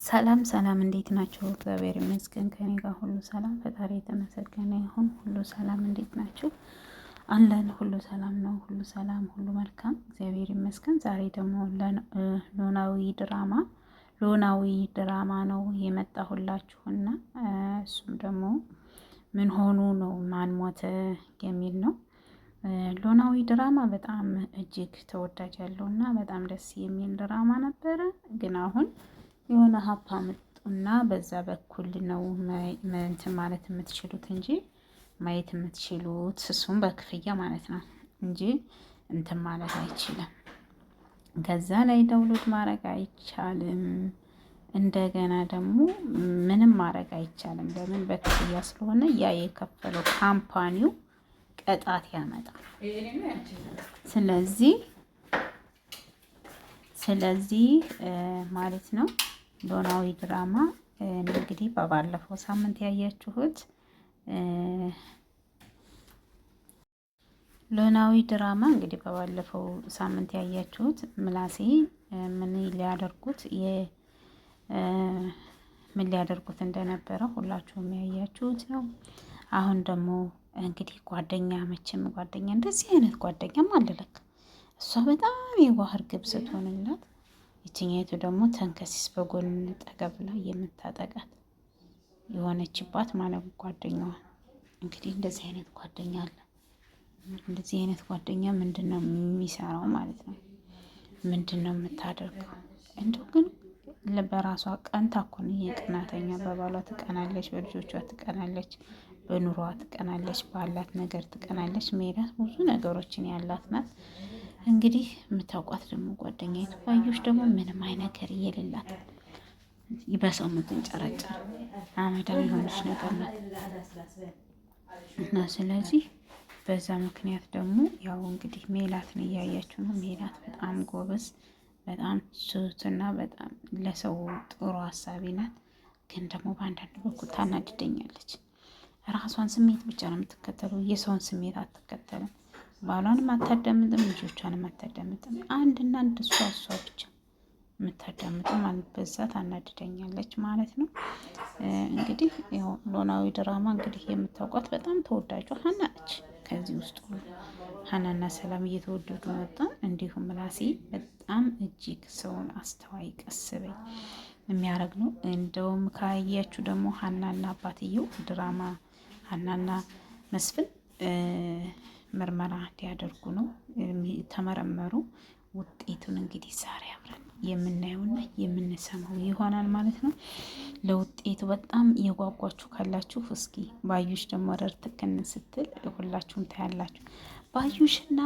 ሰላም ሰላም፣ እንዴት ናችሁ? እግዚአብሔር ይመስገን ከኔ ጋር ሁሉ ሰላም፣ ፈጣሪ የተመሰገነ ይሁን። ሁሉ ሰላም፣ እንዴት ናችሁ? አለን፣ ሁሉ ሰላም ነው፣ ሁሉ ሰላም፣ ሁሉ መልካም፣ እግዚአብሔር ይመስገን። ዛሬ ደግሞ ኖላዊ ድራማ ነው የመጣሁላችሁና እሱም ደግሞ ምን ሆኑ ነው ማን ሞተ የሚል ነው። ኖላዊ ድራማ በጣም እጅግ ተወዳጅ ያለው እና በጣም ደስ የሚል ድራማ ነበረ። ግን አሁን የሆነ ሀፓ መጡና በዛ በኩል ነው እንትን ማለት የምትችሉት እንጂ ማየት የምትችሉት እሱም በክፍያ ማለት ነው እንጂ እንትን ማለት አይችልም። ከዛ ላይ ዳውንሎድ ማድረግ አይቻልም። እንደገና ደግሞ ምንም ማድረግ አይቻልም። ለምን? በክፍያ ስለሆነ ያ የከፈለው ካምፓኒው ቅጣት ያመጣል። ስለዚህ ማለት ነው ኖላዊ ድራማ እንግዲህ በባለፈው ሳምንት ያያችሁት ኖላዊ ድራማ እንግዲህ በባለፈው ሳምንት ያያችሁት ምላሴ ምን ሊያደርጉት እንደነበረ ሁላችሁም ያያችሁት ነው። አሁን ደግሞ እንግዲህ ጓደኛ መቼም ጓደኛ እንደዚህ አይነት ጓደኛም አለለክ። እሷ በጣም የዋህ እርግብ ስትሆንላት ይችኛይቱ ደግሞ ተንከሲስ በጎን ጠገብ ላይ የምታጠቃት የሆነችባት ማለት ጓደኛዋ። እንግዲህ እንደዚህ አይነት ጓደኛ አለ። እንደዚህ አይነት ጓደኛ ምንድን ነው የሚሰራው ማለት ነው? ምንድን ነው የምታደርገው? እንደው ግን በራሷ ቀንታ እኮ ነው የቅናተኛ። በባሏ ትቀናለች፣ በልጆቿ ትቀናለች፣ በኑሯ ትቀናለች፣ ባላት ነገር ትቀናለች። ሜላት ብዙ ነገሮችን ያላት ናት። እንግዲህ የምታውቋት ደግሞ ጓደኛይቱ ባዩሽ ደግሞ ምንም አይነት ነገር የሌላት በሰው የምትንጨረጨር አመዳም የሆነች ነገር ናት እና ስለዚህ በዛ ምክንያት ደግሞ ያው እንግዲህ ሜላትን እያያችሁ ነው። ሜላት በጣም ጎበዝ፣ በጣም ስትና በጣም ለሰው ጥሩ ሀሳቢ ናት። ግን ደግሞ በአንዳንድ በኩል ታናድደኛለች። ራሷን ስሜት ብቻ ነው የምትከተለው፣ የሰውን ስሜት አትከተልም። ባሏንም አታዳምጥም፣ ልጆቿንም አታዳምጥም። አንድና አንድ እሷ ብቻ የምታዳምጥም ማለት በዛ ታናድደኛለች ማለት ነው። እንግዲህ ያው ኖላዊ ድራማ እንግዲህ የምታውቋት በጣም ተወዳጇ ሀና ነች። ከዚህ ውስጥ ሁሉ ሀናና ሰላም እየተወደዱ መጣ። እንዲሁም ምላሴ በጣም እጅግ ሰውን አስተዋይ ቀስበኝ የሚያደርግ ነው። እንደውም ካያችሁ ደግሞ ሀናና አባትየው ድራማ ሀናና መስፍን ምርመራ እንዲያደርጉ ነው ተመረመሩ። ውጤቱን እንግዲህ ዛሬ አብረን የምናየውና የምንሰማው ይሆናል ማለት ነው። ለውጤቱ በጣም የጓጓችሁ ካላችሁ እስኪ ባዩሽ ደግሞ ረር ትክን ስትል ሁላችሁም ታያላችሁ። ባዩሽና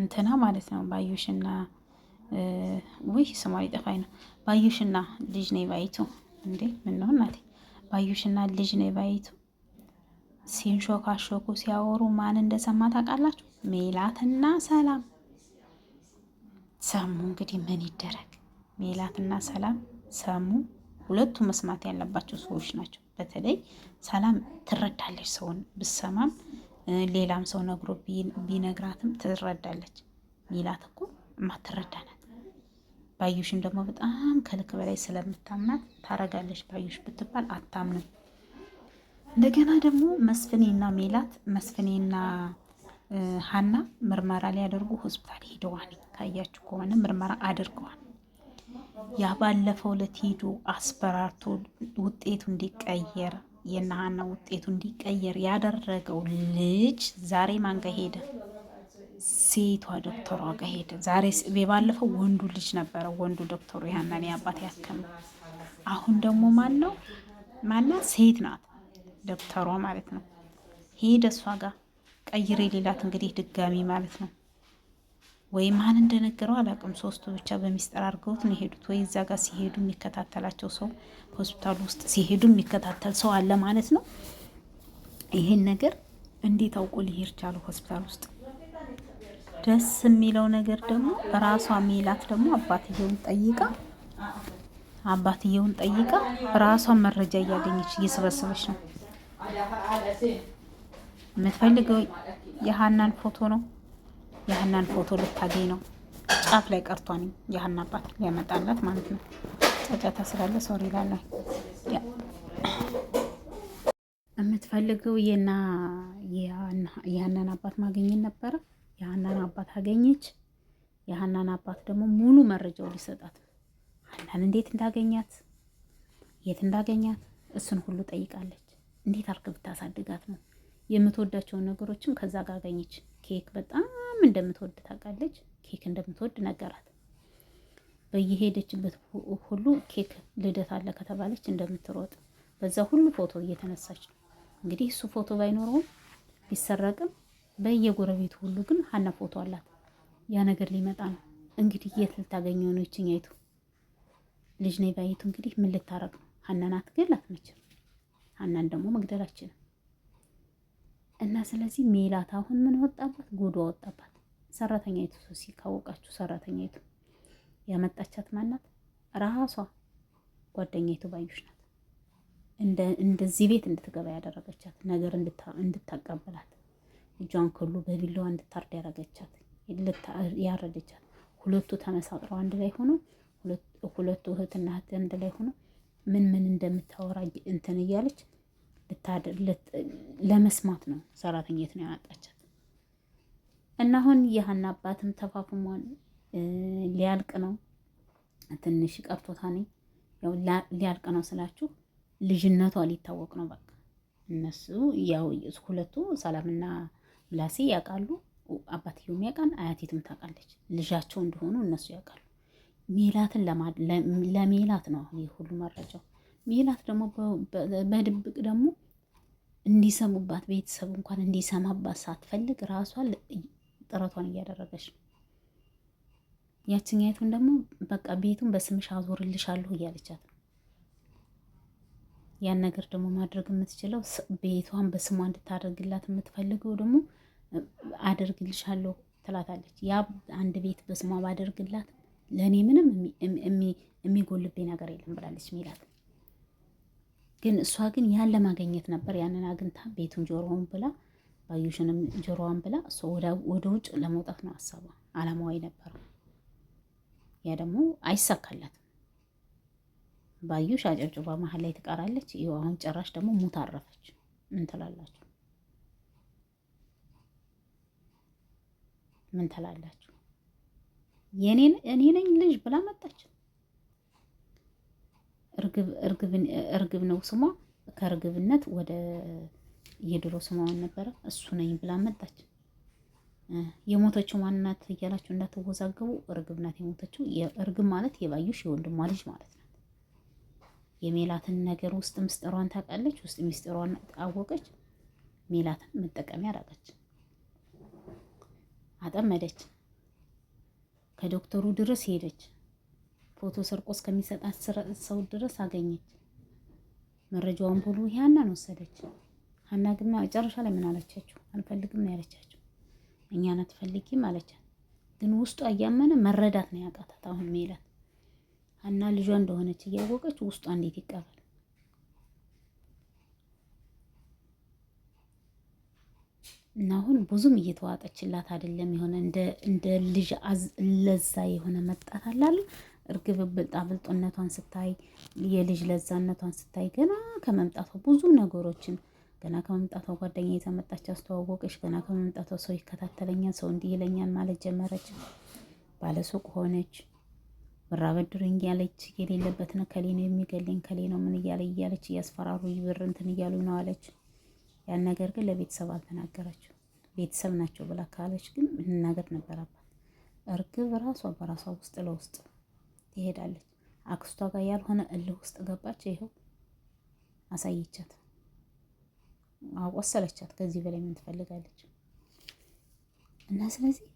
እንትና ማለት ነው። ባዩሽና ውይ ስሟ ሊጠፋኝ ነው። ባዩሽና ልጅ ነይ ባይቱ እንዴ ምን ነው እናቴ። ባዩሽና ልጅ ነይ ባይቱ ሲንሾካሾኩ ሲያወሩ ማን እንደሰማ ታውቃላችሁ? ሜላትና ሰላም ሰሙ። እንግዲህ ምን ይደረግ፣ ሜላትና ሰላም ሰሙ። ሁለቱ መስማት ያለባቸው ሰዎች ናቸው። በተለይ ሰላም ትረዳለች፣ ሰውን ብሰማም ሌላም ሰው ነግሮ ቢነግራትም ትረዳለች። ሜላት እኮ ማትረዳ ናት። ባዩሽን ደግሞ በጣም ከልክ በላይ ስለምታምናት ታረጋለች። ባዩሽ ብትባል አታምንም። እንደገና ደግሞ መስፍኔና ሀና ምርመራ ሊያደርጉ ሆስፒታል ሄደዋል። ካያችሁ ከሆነ ምርመራ አድርገዋል። ያ ባለፈው ዕለት ሄዶ አስፈራርቶ ውጤቱ እንዲቀየር የእነ ሀና ውጤቱ እንዲቀየር ያደረገው ልጅ ዛሬ ማን ጋር ሄደ? ሴቷ ዶክተሯ ጋር ሄደ። ዛሬ ባለፈው ወንዱ ልጅ ነበረ፣ ወንዱ ዶክተሩ የሀናን አባት ያከመ። አሁን ደግሞ ማናት? ሴት ናት ዶክተሯ ማለት ነው። ሄደ እሷ ጋር ቀይሬ ሌላት እንግዲህ ድጋሚ ማለት ነው። ወይ ማን እንደነገረው አላውቅም። ሶስቱ ብቻ በሚስጥር አድርገውት ነው የሄዱት። ወይ እዛ ጋር ሲሄዱ የሚከታተላቸው ሰው፣ ሆስፒታል ውስጥ ሲሄዱ የሚከታተል ሰው አለ ማለት ነው። ይሄን ነገር እንዴት አውቆ ሊሄድ ቻሉ ሆስፒታል ውስጥ? ደስ የሚለው ነገር ደግሞ ራሷ ሜላት ደግሞ አባትየውን ጠይቃ ራሷን መረጃ እያገኘች እየሰበሰበች ነው። የምትፈልገው የሀናን ፎቶ ነው። የሀናን ፎቶ ልታገኝ ነው። ጫፍ ላይ ቀርቷን ያህና አባት ሊያመጣላት ማለት ነው። ጫጫታ ስላለ ሶሪ ላለ የምትፈልገው የሀናን አባት ማግኘት ነበረ። የሀናን አባት አገኘች። የሀናን አባት ደግሞ ሙሉ መረጃው ሊሰጣት ሀናን እንዴት እንዳገኛት፣ የት እንዳገኛት እሱን ሁሉ ጠይቃለች። እንዴት አርግ ብታሳድጋት ነው የምትወዳቸውን ነገሮችም ከዛ ጋር አገኘች። ኬክ በጣም እንደምትወድ ታውቃለች። ኬክ እንደምትወድ ነገራት። በየሄደችበት ሁሉ ኬክ ልደት አለ ከተባለች እንደምትሮጥ በዛ ሁሉ ፎቶ እየተነሳች ነው። እንግዲህ እሱ ፎቶ ባይኖረውም ቢሰረቅም በየጎረቤቱ ሁሉ ግን ሀና ፎቶ አላት። ያ ነገር ሊመጣ ነው እንግዲህ። የት ልታገኘው ነው? ይችኛይቱ ልጅ ነይ ባይቱ እንግዲህ ምን ልታረግ ነው? ሀናን አትገላት መቼም። ሀናን ደግሞ መግደላችንም እና ስለዚህ ሜላት አሁን ምን ወጣባት? ጉዷ ወጣባት። ሰራተኛይቱ ሶሲ ካወቃችሁ፣ ሰራተኛይቱ ያመጣቻት ማናት? ራሷ ጓደኛይቱ ባዩሽ ናት። እንደዚህ ቤት እንድትገባ ያደረገቻት ነገር እንድታቀበላት እጇን ክሉ በቢላዋ እንድታርድ ያደረገቻት ያረደቻት። ሁለቱ ተመሳጥረው አንድ ላይ ሆኖ ሁለቱ እህትና እህት አንድ ላይ ሆኖ ምን እንደምታወራ እንትን እያለች ለመስማት ነው ሰራተኛት ነው ያመጣቻት። እና አሁን የሀና አባትም ተፋፍሟል። ሊያልቅ ነው፣ ትንሽ ቀርቶታል። ያው ሊያልቅ ነው ስላችሁ ልጅነቷ ሊታወቅ ነው። በቃ እነሱ ያው ሁለቱ ሰላምና ምላሴ ያውቃሉ። አባትየውም ያውቃል፣ አያቲቱም ታውቃለች። ልጃቸው እንደሆኑ እነሱ ያውቃሉ። ሜላትን ለሜላት ነው ይህ ሁሉ መረጃው። ሜላት ደግሞ በድብቅ ደግሞ እንዲሰሙባት ቤተሰብ እንኳን እንዲሰማባት ሳትፈልግ ራሷን ጥረቷን እያደረገች ነው። ያችኛይቱን ደግሞ በቃ ቤቱን በስምሽ አዞርልሻለሁ እያለቻት ነው። ያን ነገር ደግሞ ማድረግ የምትችለው ቤቷን በስሟ እንድታደርግላት የምትፈልገው ደግሞ አደርግልሻለሁ ትላታለች። ያ አንድ ቤት በስሟ ባደርግላት ለእኔ ምንም የሚጎልብኝ ነገር የለም ብላለች ሜላት። ግን እሷ ግን ያን ለማገኘት ነበር። ያንን አግኝታ ቤቱን ጆሮውን ብላ ባዩሽንም ጆሮዋን ብላ እሷ ወደ ውጭ ለመውጣት ነው ሀሳቧ፣ አላማዋ ነበረው። ያ ደግሞ አይሳካላትም። ባዩሽ አጨብጭባ መሀል ላይ ትቀራለች። ይኸው አሁን ጭራሽ ደግሞ ሙት አረፈች። ምን ትላላችሁ? ምን ትላላችሁ? እኔ ነኝ ልጅ ብላ መጣች። እርግብ ነው ስሟ። ከእርግብነት ወደ የድሮ ስሟን ነበረ እሱ ነኝ ብላ መጣች። የሞተችው ማንናት እያላችሁ እንዳትወዛገቡ፣ እርግብ ናት የሞተችው። እርግብ ማለት የባዩሽ የወንድሟ ልጅ ማለት ናት። የሜላትን ነገር ውስጥ ምስጢሯን ታውቃለች። ውስጥ ምስጢሯን አወቀች። ሜላትን መጠቀሚያ አደረገች፣ አጠመደች። ከዶክተሩ ድረስ ሄደች። ፎቶ ሰርቆ እስከሚሰጣት ሰው ድረስ አገኘች። መረጃውን ሁሉ ሀናን ወሰደች። ሀና ግን መጨረሻ ላይ ምን አለቻቸው? አልፈልግም ነው ያለቻቸው። እኛን አትፈልጊም አለቻት። ግን ውስጧ እያመነ መረዳት ነው ያቃታት። አሁን ሜላት ሀና ልጇ እንደሆነች እያወቀች ውስጧ እንዴት ይቀበል? እና አሁን ብዙም እየተዋጠችላት አይደለም። የሆነ እንደ ልጅ ለዛ የሆነ መጣት አላሉ። እርግብ ብልጣብልጦነቷን ስታይ፣ የልጅ ለዛነቷን ስታይ ገና ከመምጣቷ ብዙ ነገሮችን ገና ከመምጣቷ ጓደኛ የተመጣች አስተዋወቀች። ገና ከመምጣቷ ሰው ይከታተለኛል፣ ሰው እንዲህ ይለኛል ማለት ጀመረች። ባለሱቅ ሆነች። ብር አበድሩኝ ያለች የሌለበትን ከሌ ነው የሚገለኝ ከሌ ነው ምን እያለች እያስፈራሩ ብር እንትን እያሉ ነው አለች። ያን ነገር ግን ለቤተሰብ አልተናገረችው። ቤተሰብ ናቸው ብላ ካለች ግን መናገር ነበረባት። እርግብ ራሷ በራሷ ውስጥ ለውስጥ ትሄዳለች። አክስቷ ጋር ያልሆነ እልህ ውስጥ ገባች። ይኸው አሳየቻት፣ አቆሰለቻት። ከዚህ በላይ ምን ትፈልጋለች? እና ስለዚህ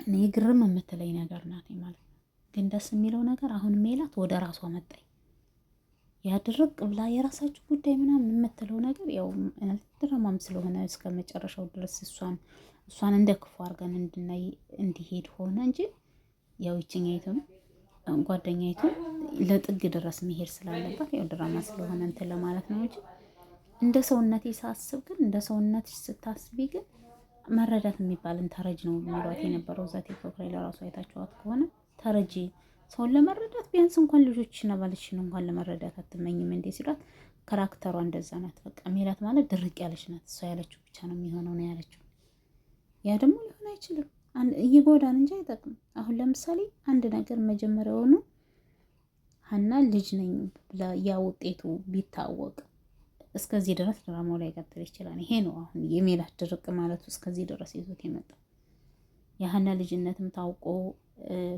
እኔ ግርም የምትለኝ ነገር ናት ማለት ነው። ግን ደስ የሚለው ነገር አሁን ሜላት ወደ ራሷ መጣኝ። ያድርቅ ብላ የራሳችሁ ጉዳይ ምናምን የምትለው ነገር ያው ድራማም ስለሆነ እስከ መጨረሻው ድረስ እሷን እንደ ክፉ አድርገን እንድናይ እንዲሄድ ሆነ እንጂ ያው ይችኛይቱም ጓደኛይቱ ለጥግ ድረስ መሄድ ስላለባት ያው ድራማ ስለሆነ እንትን ለማለት ነው እንጂ እንደ ሰውነቴ ሳስብ ግን እንደ ሰውነትሽ ስታስቢ ግን መረዳት የሚባልን ተረጅ ነው የሚሏት የነበረው እዛ ቲክቶክ ላይ ለራሱ አይታችኋት ከሆነ ተረጂ ሰውን ለመረዳት ቢያንስ እንኳን ልጆችና ባልሽን እንኳን ለመረዳት አትመኝም እንዴ ሲሏት፣ ካራክተሯ እንደዛ ናት። በቃ ሜላት ማለት ድርቅ ያለች ናት። እሷ ያለችው ብቻ ነው የሚሆነው ነው ያለችው። ያ ደግሞ ሊሆን አይችልም። ይጎዳን እንጂ አይጠቅም። አሁን ለምሳሌ አንድ ነገር መጀመሪያውኑ ሀና ልጅ ነኝ ብላ ያ ውጤቱ ቢታወቅ እስከዚህ ድረስ ድራማው ላይ ቀጥል ይችላል። ይሄ ነው አሁን የሜላት ድርቅ ማለቱ እስከዚህ ድረስ ይዞት የመጣው። የሀና ልጅነትም ታውቆ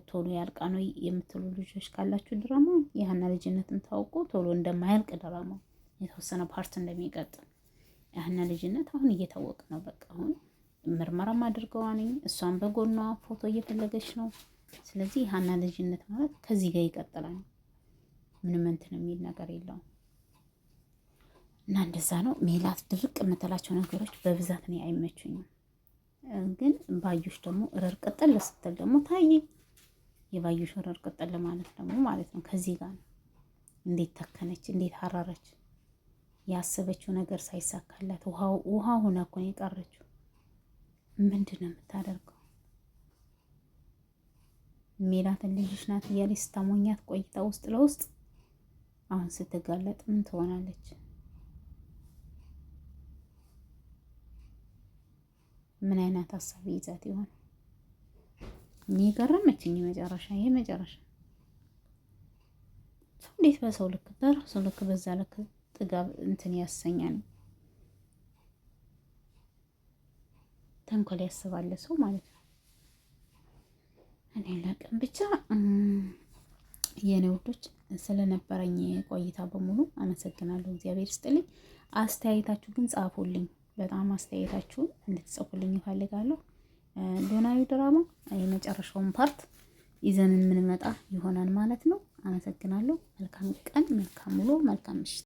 ቶሎ ያልቃ ነው የምትሉ ልጆች ካላችሁ ድራማው የሀና ልጅነትም ታውቆ ቶሎ እንደማያልቅ ድራማው የተወሰነ ፓርት እንደሚቀጥል የሀና ልጅነት አሁን እየታወቀ ነው። በቃ አሁን ምርመራም አድርገዋ ነኝ እሷን በጎኗ ፎቶ እየፈለገች ነው። ስለዚህ የሀና ልጅነት ማለት ከዚህ ጋር ይቀጥላል። ምንም እንትን የሚል ነገር የለውም። እና እንደዛ ነው። ሜላት ድርቅ የምትላቸው ነገሮች በብዛት እኔ አይመቹኝም። ግን ባዩሽ ደግሞ እረር ቅጥል ስትል ደግሞ ታየ። የባዩሽ እረር ቅጥል ማለት ደግሞ ማለት ነው ከዚህ ጋር ነው። እንዴት ተከነች፣ እንዴት ሀረረች። ያሰበችው ነገር ሳይሳካላት ውሃ ሆና እኮ ነው የቀረችው። ምንድን ነው የምታደርገው? ሜላትን ልጅሽ ናት እያለች ስታሞኛት ቆይታ ውስጥ ለውስጥ አሁን ስትጋለጥ ምን ትሆናለች? ምን አይነት ሀሳብ ይዛት ይሆን? እኔ ገረመችኝ መጨረሻ። ይሄ መጨረሻ ሰው እንዴት በሰው ልክ በራሱ ልክ በዛ ልክ ጥጋብ እንትን ያሰኛል። ተንኮል ያስባለ ሰው ማለት ነው። እኔ ለቀን ብቻ የኔ ውዶች ስለነበረኝ ቆይታ በሙሉ አመሰግናለሁ። እግዚአብሔር ይስጥልኝ። አስተያየታችሁ ግን ጻፉልኝ። በጣም አስተያየታችሁን እንድትጽፉልኝ እፈልጋለሁ። ኖላዊ ድራማ የመጨረሻውን ፓርት ይዘን የምንመጣ ይሆናል ማለት ነው። አመሰግናለሁ። መልካም ቀን፣ መልካም ውሎ፣ መልካም ምሽት።